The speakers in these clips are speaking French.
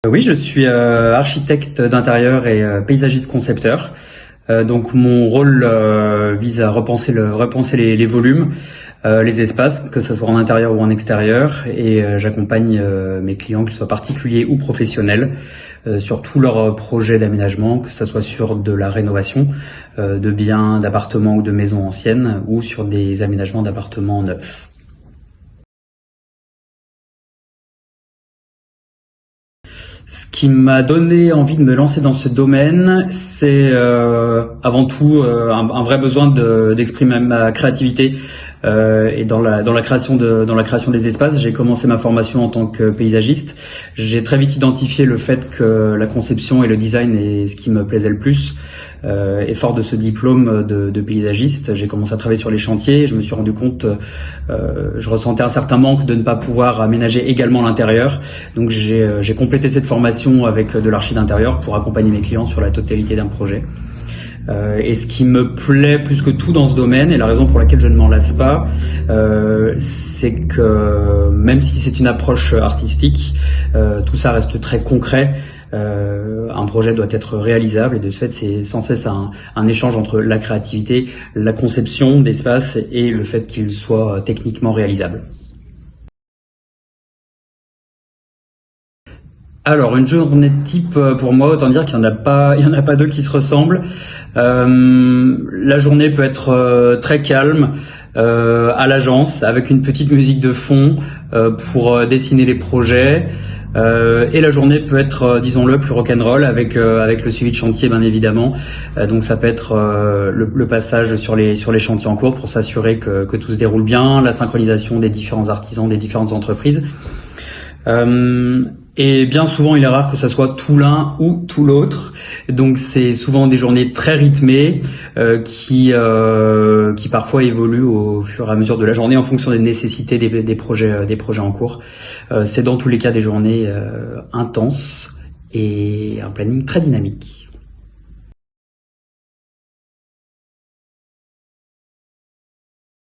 Oui, je suis architecte d'intérieur et paysagiste concepteur. Donc mon rôle vise à repenser les volumes, les espaces, que ce soit en intérieur ou en extérieur, et j'accompagne mes clients, qu'ils soient particuliers ou professionnels, sur tous leurs projets d'aménagement, que ce soit sur de la rénovation de biens, d'appartements ou de maisons anciennes, ou sur des aménagements d'appartements neufs. Ce qui m'a donné envie de me lancer dans ce domaine, c'est avant tout un vrai besoin d'exprimer ma créativité et dans la création des espaces. J'ai commencé ma formation en tant que paysagiste. J'ai très vite identifié le fait que la conception et le design est ce qui me plaisait le plus. Et fort de ce diplôme de paysagiste, j'ai commencé à travailler sur les chantiers. Je me suis rendu compte, je ressentais un certain manque de ne pas pouvoir aménager également l'intérieur. Donc j'ai complété cette formation avec de l'archi d'intérieur pour accompagner mes clients sur la totalité d'un projet. Et ce qui me plaît plus que tout dans ce domaine, et la raison pour laquelle je ne m'en lasse pas, c'est que même si c'est une approche artistique, tout ça reste très concret. Un projet doit être réalisable et de ce fait c'est sans cesse un échange entre la créativité, la conception d'espace et le fait qu'il soit techniquement réalisable. Alors une journée type pour moi, autant dire qu'il y en a pas deux qui se ressemblent. La journée peut être très calme à l'agence avec une petite musique de fond pour dessiner les projets. Et la journée peut être, disons-le, plus rock'n'roll avec le suivi de chantier bien évidemment. Donc ça peut être le passage sur les chantiers en cours pour s'assurer que tout se déroule bien, la synchronisation des différents artisans, des différentes entreprises. Et bien souvent, il est rare que ça soit tout l'un ou tout l'autre. Donc, c'est souvent des journées très rythmées qui parfois évoluent au fur et à mesure de la journée en fonction des nécessités des projets en cours. C'est dans tous les cas des journées intenses et un planning très dynamique.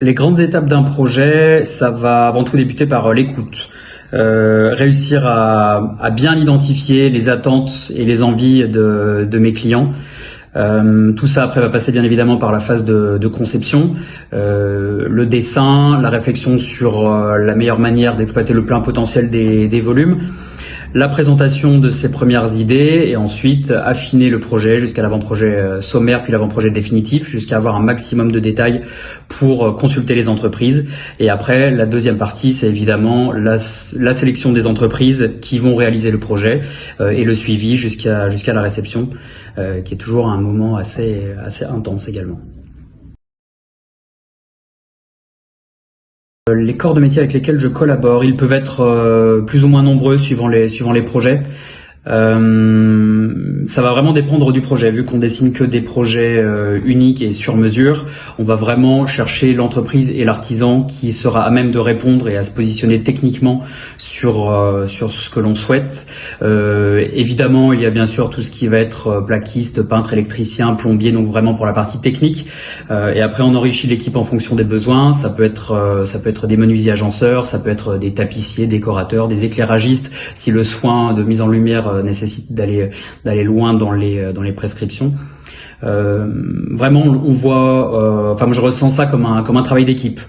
Les grandes étapes d'un projet, ça va avant tout débuter par l'écoute. Réussir à bien identifier les attentes et les envies de mes clients. Tout ça après va passer bien évidemment par la phase de conception, le dessin, la réflexion sur la meilleure manière d'exploiter le plein potentiel des volumes, la présentation de ses premières idées et ensuite affiner le projet jusqu'à l'avant-projet sommaire puis l'avant-projet définitif jusqu'à avoir un maximum de détails pour consulter les entreprises. Et après, la deuxième partie, c'est évidemment la sélection des entreprises qui vont réaliser le projet et le suivi jusqu'à la réception, qui est toujours un moment assez intense également. Les corps de métier avec lesquels je collabore, ils peuvent être plus ou moins nombreux suivant les projets. Ça va vraiment dépendre du projet. Vu qu'on dessine que des projets uniques et sur mesure, on va vraiment chercher l'entreprise et l'artisan qui sera à même de répondre et à se positionner techniquement sur ce que l'on souhaite. Évidemment, il y a bien sûr tout ce qui va être plaquiste, peintre, électricien, plombier, donc vraiment pour la partie technique. Et après, on enrichit l'équipe en fonction des besoins. Ça peut être des menuisiers agenceurs, ça peut être des tapissiers, décorateurs, des éclairagistes, si le soin de mise en lumière nécessite d'aller loin dans les prescriptions. Vraiment, on voit, moi je ressens ça comme un travail d'équipe.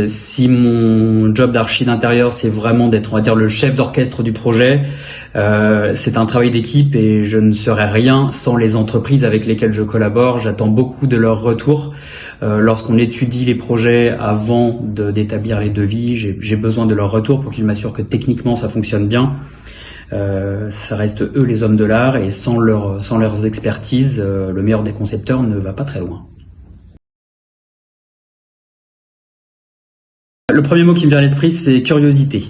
Si mon job d'archi d'intérieur, c'est vraiment d'être, on va dire, le chef d'orchestre du projet, c'est un travail d'équipe et je ne serais rien sans les entreprises avec lesquelles je collabore. J'attends beaucoup de leur retour. Lorsqu'on étudie les projets avant d'établir les devis, j'ai besoin de leur retour pour qu'ils m'assurent que techniquement ça fonctionne bien. Ça reste eux les hommes de l'art et sans leurs expertises, le meilleur des concepteurs ne va pas très loin. Le premier mot qui me vient à l'esprit, c'est curiosité.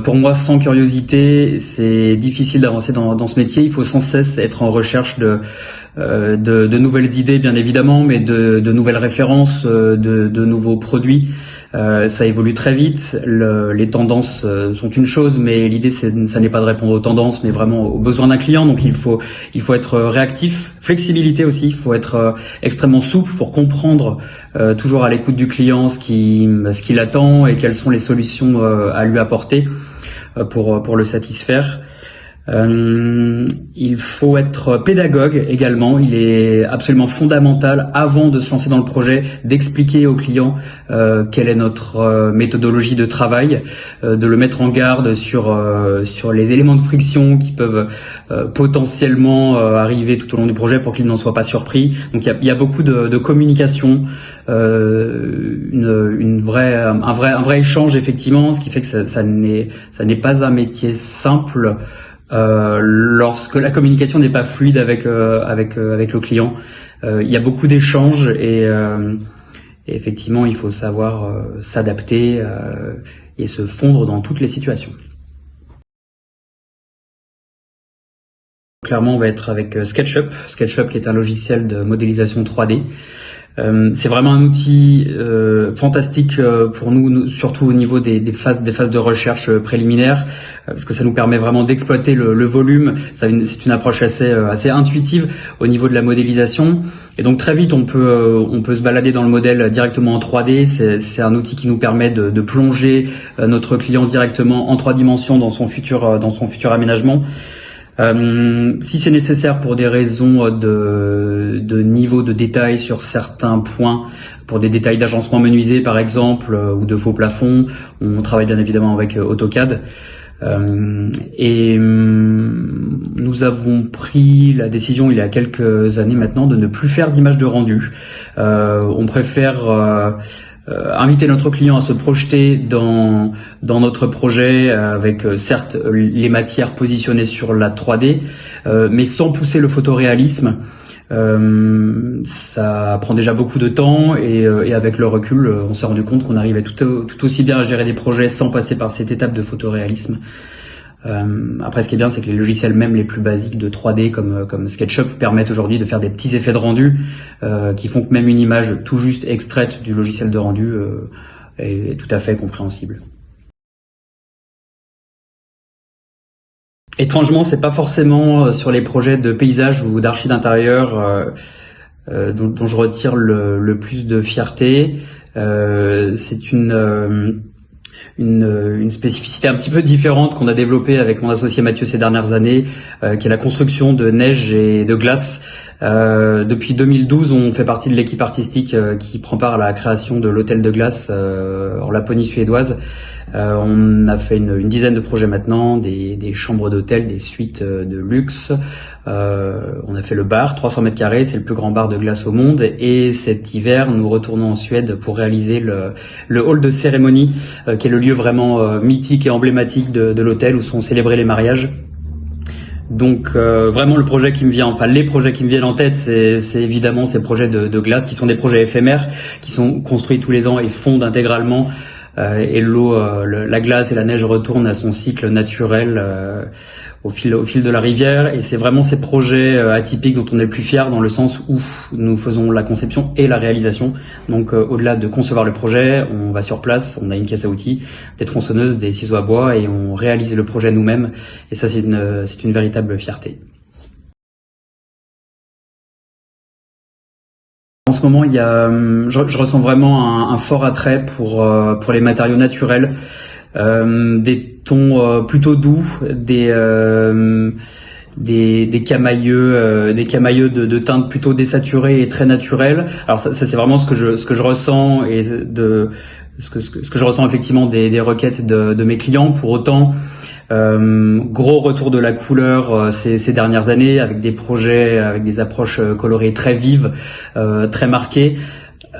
Pour moi, sans curiosité, c'est difficile d'avancer dans ce métier. Il faut sans cesse être en recherche de nouvelles idées, bien évidemment, mais de nouvelles références, de nouveaux produits. Ça évolue très vite. Les tendances sont une chose, mais l'idée, ça n'est pas de répondre aux tendances, mais vraiment aux besoins d'un client. Donc, il faut être réactif. Flexibilité aussi. Il faut être extrêmement souple pour comprendre toujours à l'écoute du client ce qu'il attend et quelles sont les solutions à lui apporter pour le satisfaire. Il faut être pédagogue également. Il est absolument fondamental, avant de se lancer dans le projet, d'expliquer au client quelle est notre méthodologie de travail, de le mettre en garde sur les éléments de friction qui peuvent potentiellement arriver tout au long du projet pour qu'il n'en soit pas surpris. Donc il y a beaucoup de communication, un vrai échange effectivement, ce qui fait que ça n'est pas un métier simple. Lorsque la communication n'est pas fluide avec le client, il y a beaucoup d'échanges et effectivement il faut savoir s'adapter et se fondre dans toutes les situations. Clairement, on va être avec SketchUp qui est un logiciel de modélisation 3D. C'est vraiment un outil fantastique pour nous, surtout au niveau des phases de recherche préliminaires, parce que ça nous permet vraiment d'exploiter le volume. C'est une approche assez intuitive au niveau de la modélisation, et donc très vite on peut se balader dans le modèle directement en 3D. C'est un outil qui nous permet de plonger notre client directement en 3 dimensions dans son futur aménagement. Si c'est nécessaire pour des raisons de niveau de détail sur certains points, pour des détails d'agencement menuisé par exemple, ou de faux plafonds, on travaille bien évidemment avec AutoCAD. Nous avons pris la décision il y a quelques années maintenant de ne plus faire d'images de rendu. On préfère inviter notre client à se projeter dans notre projet avec certes les matières positionnées sur la 3D, mais sans pousser le photoréalisme. Ça prend déjà beaucoup de temps et avec le recul, on s'est rendu compte qu'on arrivait tout aussi bien à gérer des projets sans passer par cette étape de photoréalisme. Après, ce qui est bien, c'est que les logiciels même les plus basiques de 3D comme SketchUp permettent aujourd'hui de faire des petits effets de rendu qui font que même une image tout juste extraite du logiciel de rendu est tout à fait compréhensible. Étrangement, c'est pas forcément sur les projets de paysage ou d'archi d'intérieur dont je retire le plus de fierté. C'est une spécificité un petit peu différente qu'on a développée avec mon associé Mathieu ces dernières années, qui est la construction de neige et de glace. Depuis 2012, on fait partie de l'équipe artistique qui prend part à la création de l'hôtel de glace en Laponie suédoise. On a fait une dizaine de projets maintenant, des chambres d'hôtel, des suites de luxe. On a fait le bar, 300 mètres carrés, c'est le plus grand bar de glace au monde. Et cet hiver, nous retournons en Suède pour réaliser le hall de cérémonie, qui est le lieu vraiment mythique et emblématique de l'hôtel où sont célébrés les mariages. Donc vraiment les projets qui me viennent en tête, c'est évidemment ces projets de glace qui sont des projets éphémères, qui sont construits tous les ans et fondent intégralement. Et la glace et la neige retournent à son cycle naturel au fil de la rivière. Et c'est vraiment ces projets atypiques dont on est le plus fier, dans le sens où nous faisons la conception et la réalisation. Donc au-delà de concevoir le projet, on va sur place, on a une caisse à outils, des tronçonneuses, des ciseaux à bois, et on réalise le projet nous-mêmes. Et ça, c'est une véritable fierté. En ce moment, je ressens vraiment un fort attrait pour les matériaux naturels, des tons plutôt doux, des camailleux de teintes plutôt désaturées et très naturelles. Alors ça c'est vraiment ce que je ressens, et ce que je ressens effectivement des requêtes de mes clients. Pour autant, gros retour de la couleur ces dernières années, avec des projets avec des approches colorées très vives, très marquées.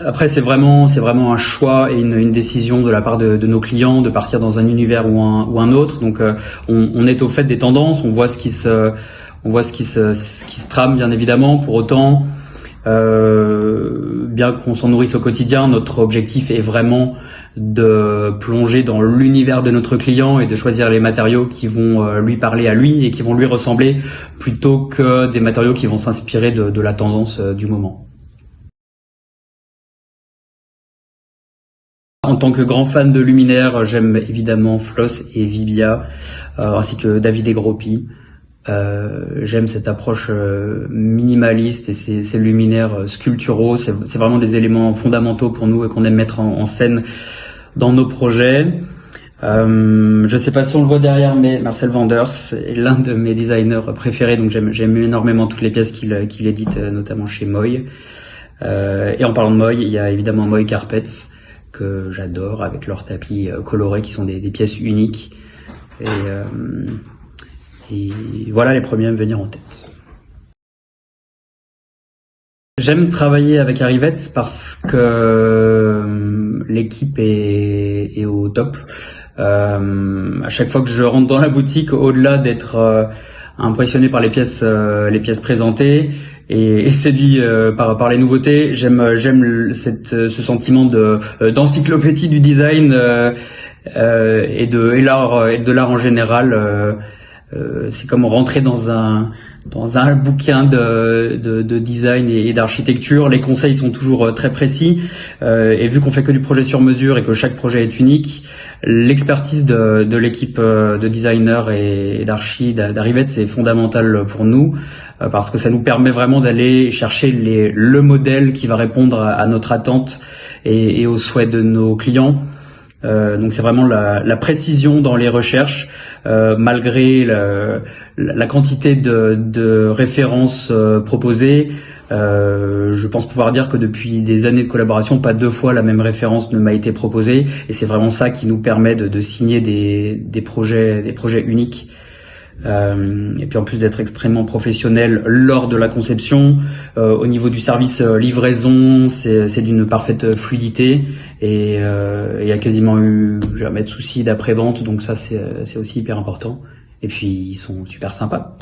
Après, c'est vraiment un choix et une décision de la part de nos clients de partir dans un univers ou un autre. Donc on est au fait des tendances, on voit ce qui se trame bien évidemment. Pour autant, bien qu'on s'en nourrisse au quotidien, notre objectif est vraiment de plonger dans l'univers de notre client et de choisir les matériaux qui vont lui parler à lui et qui vont lui ressembler, plutôt que des matériaux qui vont s'inspirer de la tendance du moment. En tant que grand fan de luminaires, j'aime évidemment Floss et Vibia, ainsi que Davide Groppi. J'aime cette approche minimaliste et ces luminaires sculpturaux. C'est vraiment des éléments fondamentaux pour nous et qu'on aime mettre en scène dans nos projets. Je sais pas si on le voit derrière, mais Marcel Vanders est l'un de mes designers préférés, donc j'aime énormément toutes les pièces qu'il édite, notamment chez Moy. Et en parlant de Moy, il y a évidemment Moy Carpets, que j'adore, avec leurs tapis colorés qui sont des pièces uniques. Et voilà les premiers à me venir en tête. J'aime travailler avec Arrivette parce que l'équipe est au top. À chaque fois que je rentre dans la boutique, au-delà d'être impressionné par les pièces présentées et séduit par les nouveautés, j'aime ce sentiment d'encyclopédie du design et de l'art en général. C'est comme rentrer dans un bouquin de design et d'architecture. Les conseils sont toujours très précis, et vu qu'on fait que du projet sur mesure et que chaque projet est unique, l'expertise de l'équipe de designers et d'archi d'Arrivette, c'est fondamental pour nous, parce que ça nous permet vraiment d'aller chercher le modèle qui va répondre à notre attente et aux souhaits de nos clients. Donc c'est vraiment la précision dans les recherches, malgré la quantité de références proposées. Je pense pouvoir dire que depuis des années de collaboration, pas 2 fois la même référence ne m'a été proposée, et c'est vraiment ça qui nous permet de signer des projets uniques. Et puis en plus d'être extrêmement professionnel lors de la conception, au niveau du service livraison, c'est d'une parfaite fluidité, et il y a quasiment eu jamais de soucis d'après-vente, donc ça c'est aussi hyper important. Et puis ils sont super sympas.